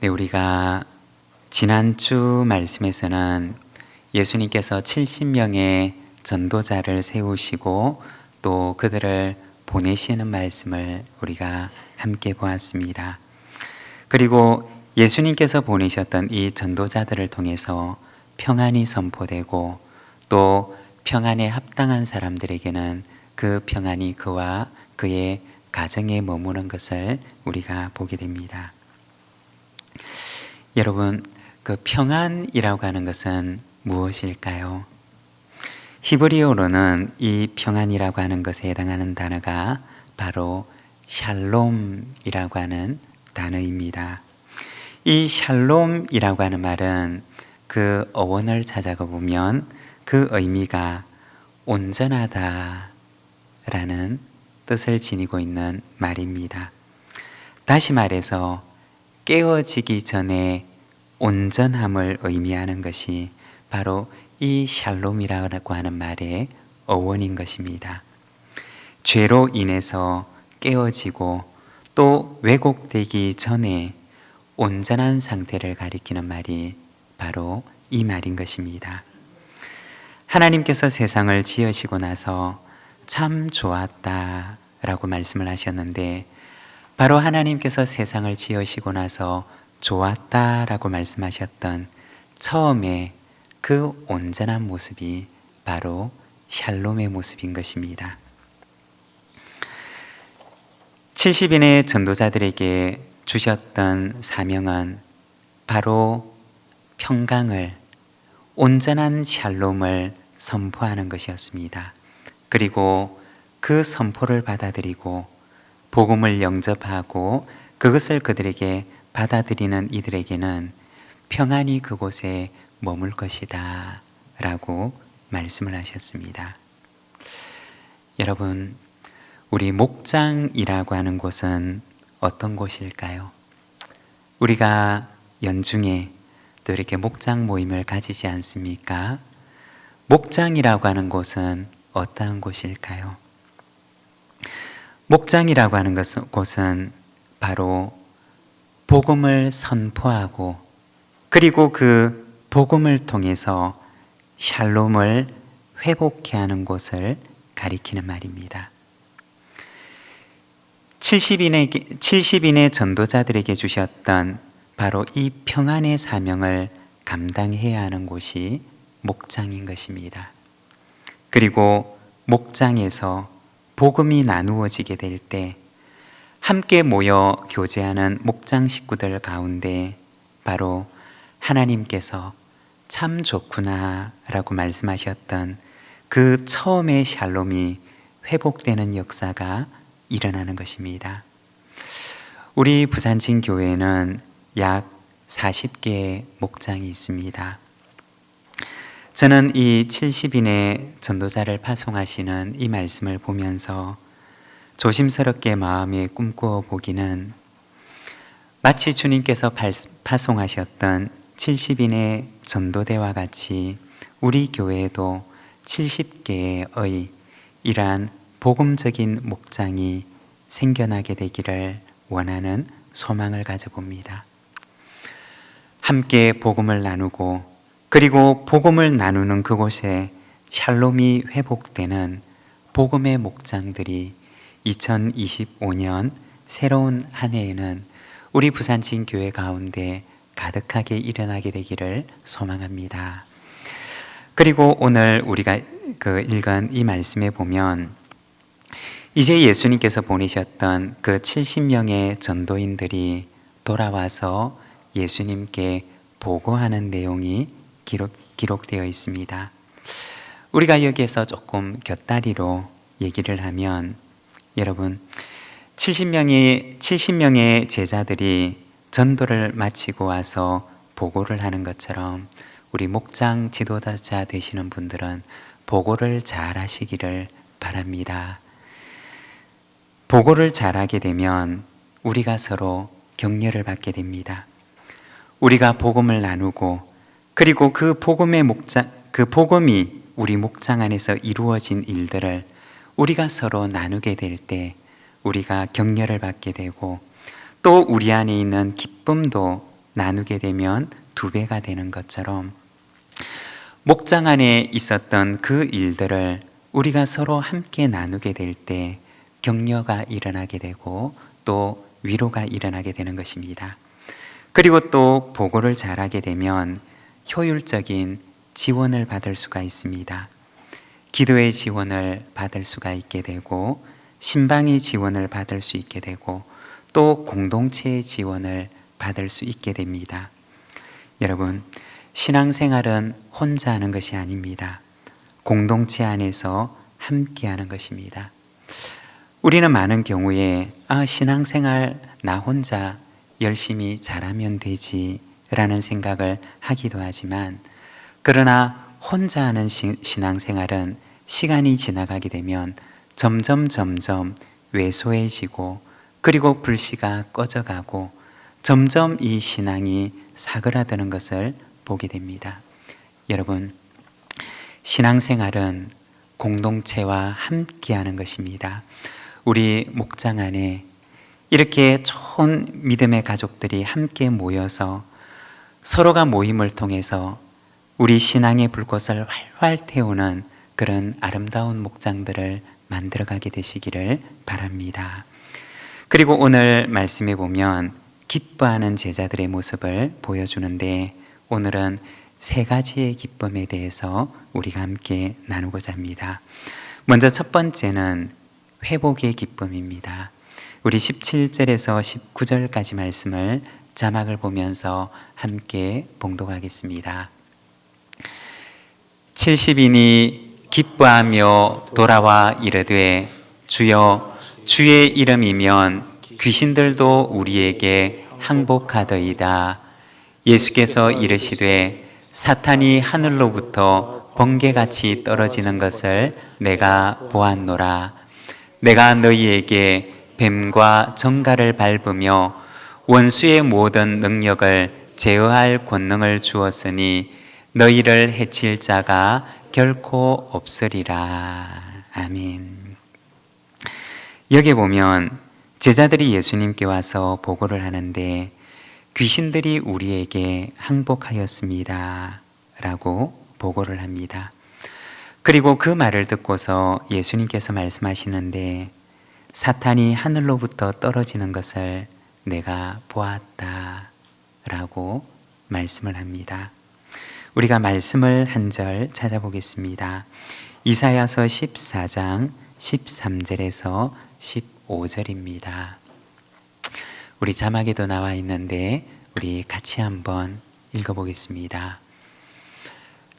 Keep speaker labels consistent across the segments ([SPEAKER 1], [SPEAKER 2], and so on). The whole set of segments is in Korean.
[SPEAKER 1] 네, 우리가 지난주 말씀에서는 예수님께서 70명의 전도자를 세우시고 또 그들을 보내시는 말씀을 우리가 함께 보았습니다. 그리고 예수님께서 보내셨던 이 전도자들을 통해서 평안이 선포되고 또 평안에 합당한 사람들에게는 그 평안이 그와 그의 가정에 머무는 것을 우리가 보게 됩니다. 여러분, 그 평안이라고 하는 것은 무엇일까요? 히브리어로는 이 평안이라고 하는 것에 해당하는 단어가 바로 샬롬이라고 하는 단어입니다. 이 샬롬이라고 하는 말은 그 어원을 찾아가 보면 그 의미가 온전하다라는 뜻을 지니고 있는 말입니다. 다시 말해서 깨어지기 전에 온전함을 의미하는 것이 바로 이 샬롬이라고 하는 말의 어원인 것입니다. 죄로 인해서 깨어지고 또 왜곡되기 전에 온전한 상태를 가리키는 말이 바로 이 말인 것입니다. 하나님께서 세상을 지으시고 나서 참 좋았다라고 말씀을 하셨는데 바로 하나님께서 세상을 지으시고 나서 좋았다라고 말씀하셨던 처음에 그 온전한 모습이 바로 샬롬의 모습인 것입니다. 70인의 전도자들에게 주셨던 사명은 바로 평강을, 온전한 샬롬을 선포하는 것이었습니다. 그리고 그 선포를 받아들이고 복음을 영접하고 그것을 그들에게 받아들이는 이들에게는 평안이 그곳에 머물 것이다 라고 말씀을 하셨습니다. 여러분, 우리 목장이라고 하는 곳은 어떤 곳일까요? 우리가 연중에 또 이렇게 목장 모임을 가지지 않습니까? 목장이라고 하는 곳은 어떠한 곳일까요? 목장이라고 하는 곳은 바로 복음을 선포하고 그리고 그 복음을 통해서 샬롬을 회복케 하는 곳을 가리키는 말입니다. 70인의 전도자들에게 주셨던 바로 이 평안의 사명을 감당해야 하는 곳이 목장인 것입니다. 그리고 목장에서 복음이 나누어지게 될 때 함께 모여 교제하는 목장 식구들 가운데 바로 하나님께서 참 좋구나 라고 말씀하셨던 그 처음의 샬롬이 회복되는 역사가 일어나는 것입니다. 우리 부산진 교회는 약 40개의 목장이 있습니다. 저는 이 70인의 전도자를 파송하시는 이 말씀을 보면서 조심스럽게 마음에 꿈꾸어 보기는 마치 주님께서 파송하셨던 70인의 전도대와 같이 우리 교회에도 70개의 이러한 복음적인 목장이 생겨나게 되기를 원하는 소망을 가져봅니다. 함께 복음을 나누고 그리고 복음을 나누는 그곳에 샬롬이 회복되는 복음의 목장들이 2025년 새로운 한 해에는 우리 부산진 교회 가운데 가득하게 일어나게 되기를 소망합니다. 그리고 오늘 우리가 읽은 이 말씀에 보면 이제 예수님께서 보내셨던 그 70명의 전도인들이 돌아와서 예수님께 보고하는 내용이 기록되어 있습니다. 우리가 여기에서 조금 곁다리로 얘기를 하면 여러분 70명의 제자들이 전도를 마치고 와서 보고를 하는 것처럼 우리 목장 지도자 되시는 분들은 보고를 잘 하시기를 바랍니다. 보고를 잘하게 되면 우리가 서로 격려를 받게 됩니다. 우리가 복음을 나누고 그리고 그 복음이 우리 목장 안에서 이루어진 일들을 우리가 서로 나누게 될 때 우리가 격려를 받게 되고 또 우리 안에 있는 기쁨도 나누게 되면 2배가 되는 것처럼 목장 안에 있었던 그 일들을 우리가 서로 함께 나누게 될 때 격려가 일어나게 되고 또 위로가 일어나게 되는 것입니다. 그리고 또 보고를 잘하게 되면 효율적인 지원을 받을 수가 있습니다. 기도의 지원을 받을 수가 있게 되고 신방의 지원을 받을 수 있게 되고 또 공동체의 지원을 받을 수 있게 됩니다. 여러분, 신앙생활은 혼자 하는 것이 아닙니다. 공동체 안에서 함께 하는 것입니다. 우리는 많은 경우에 신앙생활 나 혼자 열심히 잘하면 되지 라는 생각을 하기도 하지만, 그러나 혼자 하는 신앙생활은 시간이 지나가게 되면 점점 왜소해지고 그리고 불씨가 꺼져가고 점점 이 신앙이 사그라드는 것을 보게 됩니다. 여러분, 신앙생활은 공동체와 함께하는 것입니다. 우리 목장 안에 이렇게 좋은 믿음의 가족들이 함께 모여서 서로가 모임을 통해서 우리 신앙의 불꽃을 활활 태우는 그런 아름다운 목장들을 만들어가게 되시기를 바랍니다. 그리고 오늘 말씀에 보면 기뻐하는 제자들의 모습을 보여주는데, 오늘은 3가지의 기쁨에 대해서 우리가 함께 나누고자 합니다. 먼저 첫 번째는 회복의 기쁨입니다. 우리 17절에서 19절까지 말씀을 자막을 보면서 함께 봉독하겠습니다. 70인이 기뻐하며 돌아와 이르되 주여 주의 이름이면 귀신들도 우리에게 항복하더이다. 예수께서 이르시되 사탄이 하늘로부터 번개같이 떨어지는 것을 내가 보았노라. 내가 너희에게 뱀과 정갈을 밟으며 원수의 모든 능력을 제어할 권능을 주었으니 너희를 해칠 자가 결코 없으리라. 아멘. 여기 보면 제자들이 예수님께 와서 보고를 하는데 귀신들이 우리에게 항복하였습니다 라고 보고를 합니다. 그리고 그 말을 듣고서 예수님께서 말씀하시는데 사탄이 하늘로부터 떨어지는 것을 내가 보았다 라고 말씀을 합니다. 우리가 말씀을 한 절 찾아보겠습니다. 이사야서 14장 13절에서 15절입니다. 우리 자막에도 나와 있는데 우리 같이 한번 읽어보겠습니다.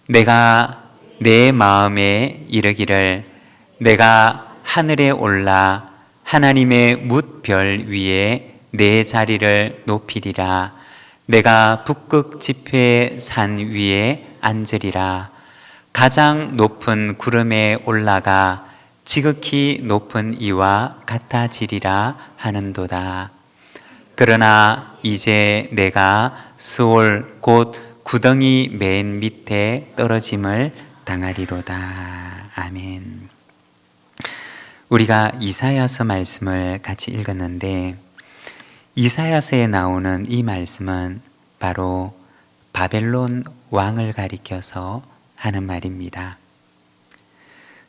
[SPEAKER 1] 내가 내 마음에 이르기를 내가 하늘에 올라 하나님의 뭇별 위에 내 자리를 높이리라. 내가 북극 지폐의 산 위에 앉으리라. 가장 높은 구름에 올라가 지극히 높은 이와 같아지리라 하는도다. 그러나 이제 내가 스올 곧 구덩이 맨 밑에 떨어짐을 당하리로다. 아멘. 우리가 이사야서 말씀을 같이 읽었는데 이사야서에 나오는 이 말씀은 바로 바벨론 왕을 가리켜서 하는 말입니다.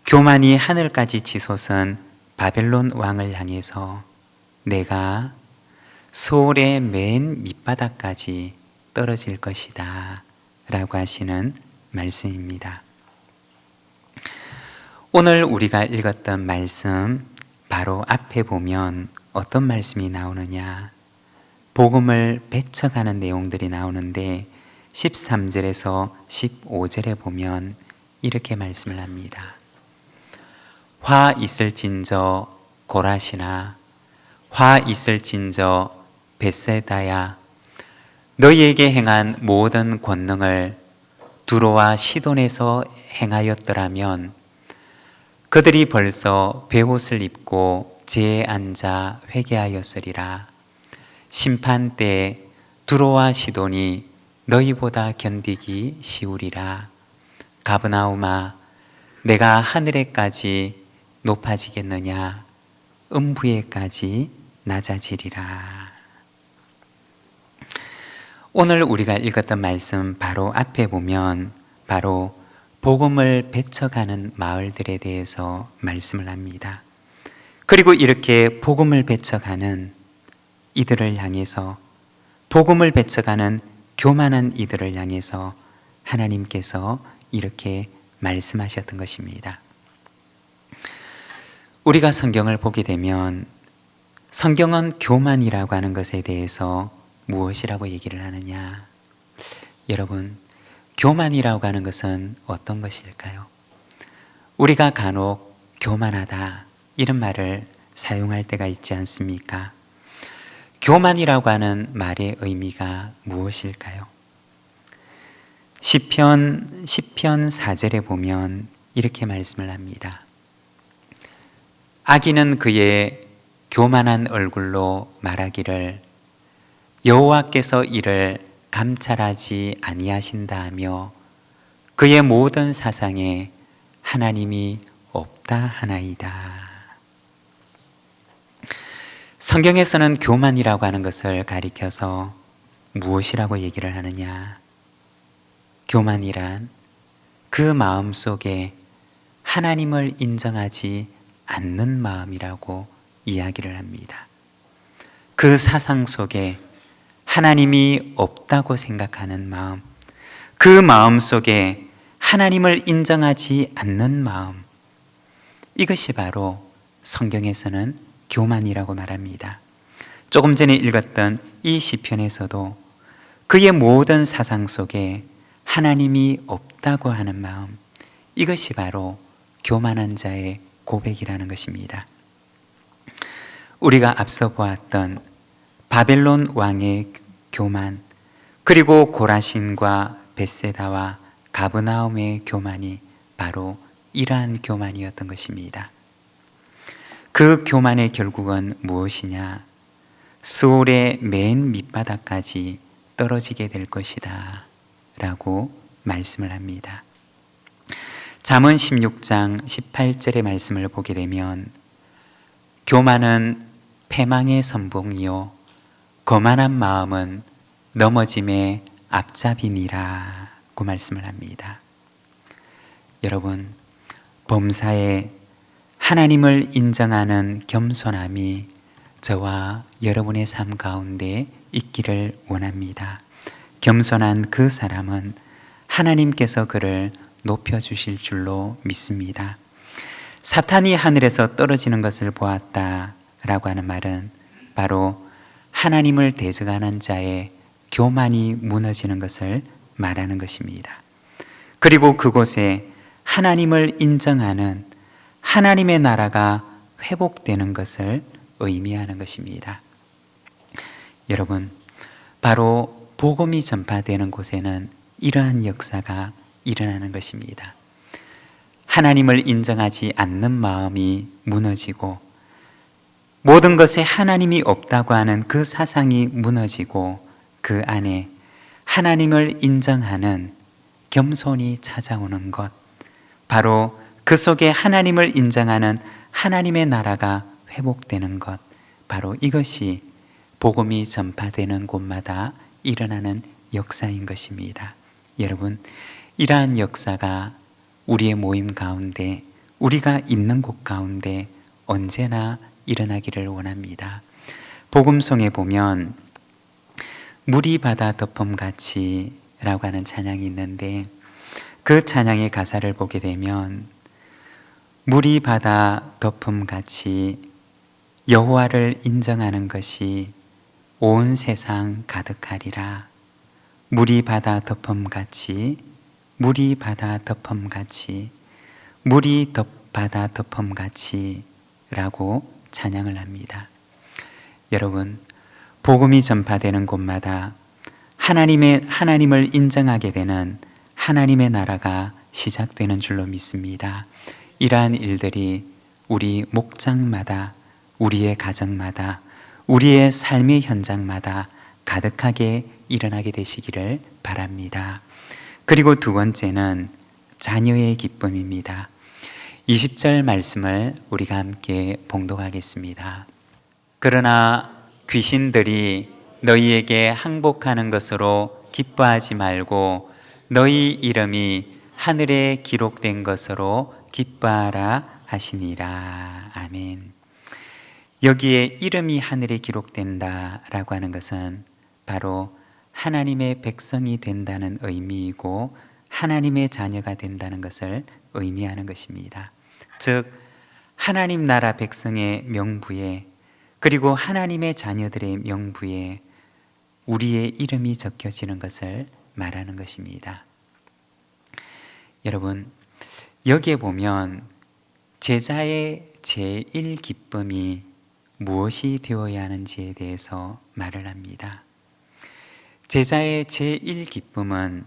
[SPEAKER 1] 교만이 하늘까지 치솟은 바벨론 왕을 향해서 내가 소울의 맨 밑바닥까지 떨어질 것이다 라고 하시는 말씀입니다. 오늘 우리가 읽었던 말씀 바로 앞에 보면 어떤 말씀이 나오느냐, 복음을 배쳐가는 내용들이 나오는데 13절에서 15절에 보면 이렇게 말씀을 합니다. 화 있을진저 고라시나 화 있을진저 벳세다야, 너희에게 행한 모든 권능을 두로와 시돈에서 행하였더라면 그들이 벌써 베옷을 입고 제에 앉아 회개하였으리라. 심판 때에 두로와 시돈이 너희보다 견디기 쉬우리라. 가브나움아, 내가 하늘에까지 높아지겠느냐, 음부에까지 낮아지리라. 오늘 우리가 읽었던 말씀 바로 앞에 보면 바로 복음을 배쳐가는 마을들에 대해서 말씀을 합니다. 그리고 이렇게 복음을 배쳐가는 이들을 향해서, 복음을 배쳐가는 교만한 이들을 향해서 하나님께서 이렇게 말씀하셨던 것입니다. 우리가 성경을 보게 되면 성경은 교만이라고 하는 것에 대해서 무엇이라고 얘기를 하느냐? 여러분, 교만이라고 하는 것은 어떤 것일까요? 우리가 간혹 교만하다 이런 말을 사용할 때가 있지 않습니까? 교만이라고 하는 말의 의미가 무엇일까요? 시편 4절에 보면 이렇게 말씀을 합니다. 악인은 그의 교만한 얼굴로 말하기를 여호와께서 이를 감찰하지 아니하신다 하며 그의 모든 사상에 하나님이 없다 하나이다. 성경에서는 교만이라고 하는 것을 가리켜서 무엇이라고 얘기를 하느냐? 교만이란 그 마음 속에 하나님을 인정하지 않는 마음이라고 이야기를 합니다. 그 사상 속에 하나님이 없다고 생각하는 마음, 그 마음 속에 하나님을 인정하지 않는 마음, 이것이 바로 성경에서는 교만이라고 말합니다. 조금 전에 읽었던 이 시편에서도 그의 모든 사상 속에 하나님이 없다고 하는 마음, 이것이 바로 교만한 자의 고백이라는 것입니다. 우리가 앞서 보았던 바벨론 왕의 교만, 그리고 고라신과 벳세다와 가브나움의 교만이 바로 이러한 교만이었던 것입니다. 그 교만의 결국은 무엇이냐? 스올의 맨 밑바닥까지 떨어지게 될 것이다 라고 말씀을 합니다. 잠언 16장 18절의 말씀을 보게 되면 교만은 패망의 선봉이요 거만한 마음은 넘어짐의 앞잡이니라고 말씀을 합니다. 여러분, 범사에 하나님을 인정하는 겸손함이 저와 여러분의 삶 가운데 있기를 원합니다. 겸손한 그 사람은 하나님께서 그를 높여주실 줄로 믿습니다. 사탄이 하늘에서 떨어지는 것을 보았다라고 하는 말은 바로 하나님을 대적하는 자의 교만이 무너지는 것을 말하는 것입니다. 그리고 그곳에 하나님을 인정하는 하나님의 나라가 회복되는 것을 의미하는 것입니다. 여러분, 바로 복음이 전파되는 곳에는 이러한 역사가 일어나는 것입니다. 하나님을 인정하지 않는 마음이 무너지고 모든 것에 하나님이 없다고 하는 그 사상이 무너지고 그 안에 하나님을 인정하는 겸손이 찾아오는 것, 바로 그 속에 하나님을 인정하는 하나님의 나라가 회복되는 것, 바로 이것이 복음이 전파되는 곳마다 일어나는 역사인 것입니다. 여러분, 이러한 역사가 우리의 모임 가운데, 우리가 있는 곳 가운데 언제나 일어나기를 원합니다. 복음송에 보면 물이 바다 덮음같이 라고 하는 찬양이 있는데 그 찬양의 가사를 보게 되면 물이 바다 덮음같이 여호와를 인정하는 것이 온 세상 가득하리라. 물이 바다 덮음같이, 물이 바다 덮음같이, 물이 바다 덮음같이 라고 찬양을 합니다. 여러분, 복음이 전파되는 곳마다 하나님을 인정하게 되는 하나님의 나라가 시작되는 줄로 믿습니다. 이러한 일들이 우리 목장마다, 우리의 가정마다, 우리의 삶의 현장마다 가득하게 일어나게 되시기를 바랍니다. 그리고 두 번째는 자녀의 기쁨입니다. 20절 말씀을 우리가 함께 봉독하겠습니다. 그러나 귀신들이 너희에게 항복하는 것으로 기뻐하지 말고 너희 이름이 하늘에 기록된 것으로 기뻐하라 하시니라. 아멘. 여기에 이름이 하늘에 기록된다라고 하는 것은 바로 하나님의 백성이 된다는 의미이고 하나님의 자녀가 된다는 것을 의미하는 것입니다. 즉 하나님 나라 백성의 명부에 그리고 하나님의 자녀들의 명부에 우리의 이름이 적혀지는 것을 말하는 것입니다. 여러분, 여기에 보면 제자의 제1 기쁨이 무엇이 되어야 하는지에 대해서 말을 합니다. 제자의 제1 기쁨은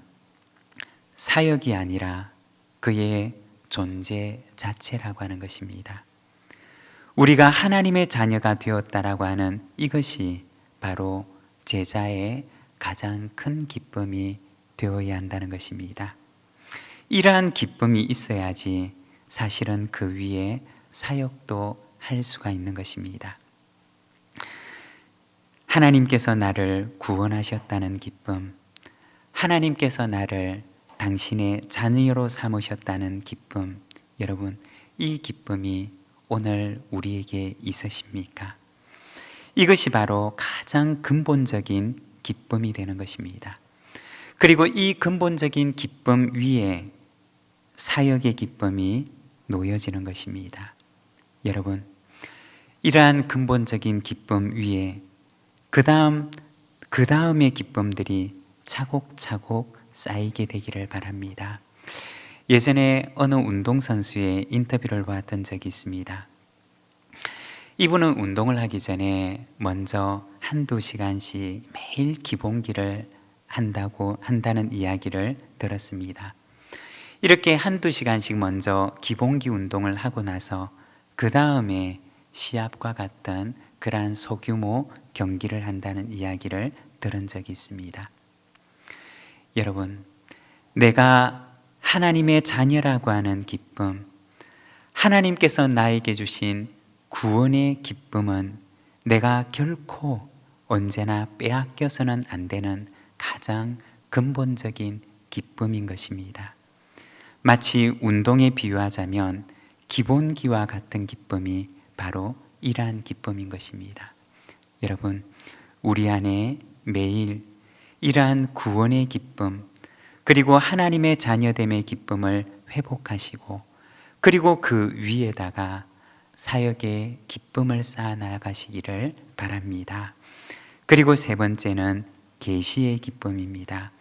[SPEAKER 1] 사역이 아니라 그의 존재 자체라고 하는 것입니다. 우리가 하나님의 자녀가 되었다라고 하는 이것이 바로 제자의 가장 큰 기쁨이 되어야 한다는 것입니다. 이러한 기쁨이 있어야지 사실은 그 위에 사역도 할 수가 있는 것입니다. 하나님께서 나를 구원하셨다는 기쁨, 하나님께서 나를 당신의 자녀로 삼으셨다는 기쁨, 여러분, 이 기쁨이 오늘 우리에게 있으십니까? 이것이 바로 가장 근본적인 기쁨이 되는 것입니다. 그리고 이 근본적인 기쁨 위에 사역의 기쁨이 놓여지는 것입니다. 여러분, 이러한 근본적인 기쁨 위에 그 다음의 기쁨들이 차곡차곡 쌓이게 되기를 바랍니다. 예전에 어느 운동선수의 인터뷰를 봤던 적이 있습니다. 이분은 운동을 하기 전에 먼저 한두 시간씩 매일 기본기를 한다는 이야기를 들었습니다. 이렇게 한두 시간씩 먼저 기본기 운동을 하고 나서 그 다음에 시합과 같은 그러한 소규모 경기를 한다는 이야기를 들은 적이 있습니다. 여러분, 내가 하나님의 자녀라고 하는 기쁨, 하나님께서 나에게 주신 구원의 기쁨은 내가 결코 언제나 빼앗겨서는 안 되는 가장 근본적인 기쁨인 것입니다. 마치 운동에 비유하자면 기본기와 같은 기쁨이 바로 이러한 기쁨인 것입니다. 여러분, 우리 안에 매일 이러한 구원의 기쁨, 그리고 하나님의 자녀됨의 기쁨을 회복하시고, 그리고 그 위에다가 사역의 기쁨을 쌓아 나가시기를 바랍니다. 그리고 세 번째는 계시의 기쁨입니다.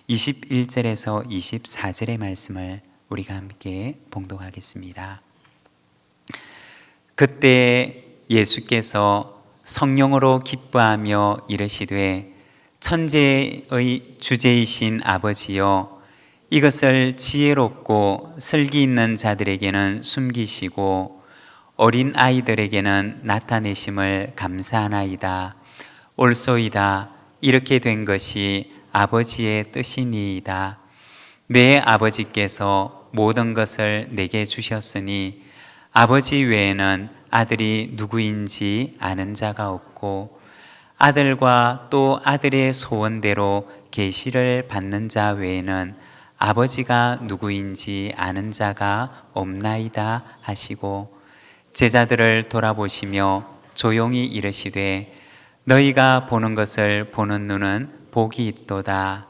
[SPEAKER 1] 21절에서 24절의 말씀을 우리가 함께 봉독하겠습니다. 그때 예수께서 성령으로 기뻐하며 이르시되 천재의 주제이신 아버지여, 이것을 지혜롭고 슬기 있는 자들에게는 숨기시고 어린 아이들에게는 나타내심을 감사하나이다. 옳소이다. 이렇게 된 것이 아버지의 뜻이니이다. 내 아버지께서 모든 것을 내게 주셨으니 아버지 외에는 아들이 누구인지 아는 자가 없고 아들과 또 아들의 소원대로 계시를 받는 자 외에는 아버지가 누구인지 아는 자가 없나이다 하시고 제자들을 돌아보시며 조용히 이르시되 너희가 보는 것을 보는 눈은 복이 있도다.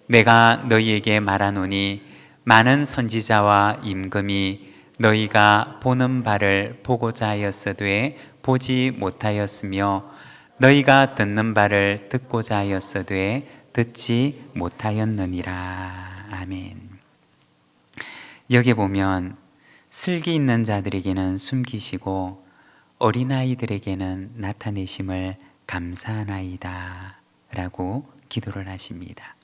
[SPEAKER 1] 내가 너희에게 말하노니 많은 선지자와 임금이 너희가 보는 바를 보고자 하였으되 보지 못하였으며 너희가 듣는 바를 듣고자 하였으되 듣지 못하였느니라. 아멘. 여기 보면 슬기 있는 자들에게는 숨기시고 어린아이들에게는 나타내심을 감사하나이다 라고 기도를 하십니다.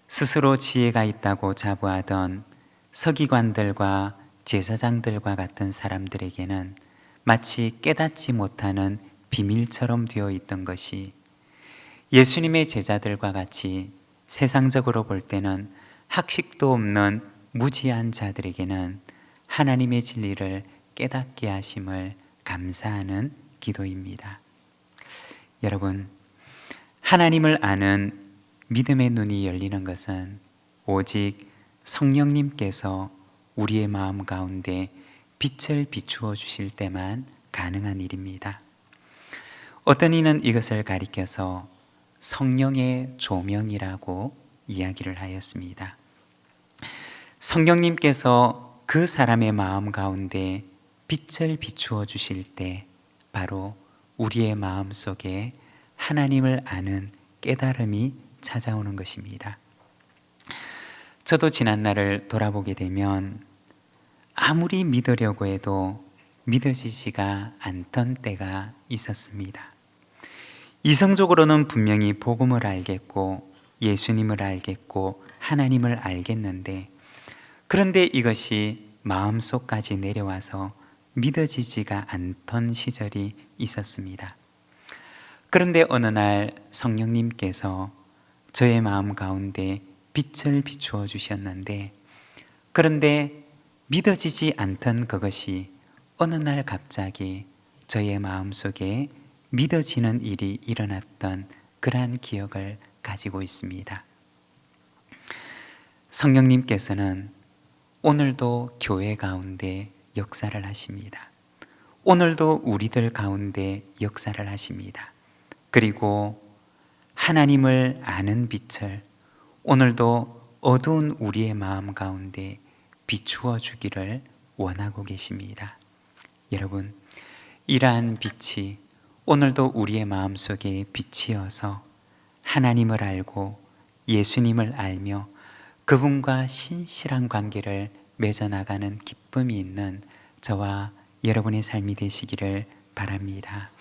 [SPEAKER 1] 스스로 지혜가 있다고 자부하던 서기관들과 제사장들과 같은 사람들에게는 마치 깨닫지 못하는 비밀처럼 되어 있던 것이 예수님의 제자들과 같이 세상적으로 볼 때는 학식도 없는 무지한 자들에게는 하나님의 진리를 깨닫게 하심을 감사하는 기도입니다. 여러분, 하나님을 아는 믿음의 눈이 열리는 것은 오직 성령님께서 우리의 마음 가운데 빛을 비추어 주실 때만 가능한 일입니다. 어떤 이는 이것을 가리켜서 성령의 조명이라고 이야기를 하였습니다. 성령님께서 그 사람의 마음 가운데 빛을 비추어 주실 때 바로 우리의 마음 속에 하나님을 아는 깨달음이 찾아오는 것입니다. 저도 지난날을 돌아보게 되면 아무리 믿으려고 해도 믿어지지가 않던 때가 있었습니다. 이성적으로는 분명히 복음을 알겠고 예수님을 알겠고 하나님을 알겠는데, 그런데 이것이 마음속까지 내려와서 믿어지지가 않던 시절이 있었습니다. 그런데 어느 날 성령님께서 저의 마음 가운데 빛을 비추어 주셨는데, 그런데 믿어지지 않던 그것이 어느 날 갑자기 저의 마음속에 믿어지는 일이 일어났던 그러한 기억을 가지고 있습니다. 성령님께서는 오늘도 교회 가운데 역사를 하십니다. 오늘도 우리들 가운데 역사를 하십니다. 그리고 하나님을 아는 빛을 오늘도 어두운 우리의 마음 가운데 비추어 주기를 원하고 계십니다. 여러분, 이러한 빛이 오늘도 우리의 마음속에 빛이어서 하나님을 알고 예수님을 알며 그분과 신실한 관계를 맺어나가는 기쁨이 있는 저와 여러분의 삶이 되시기를 바랍니다.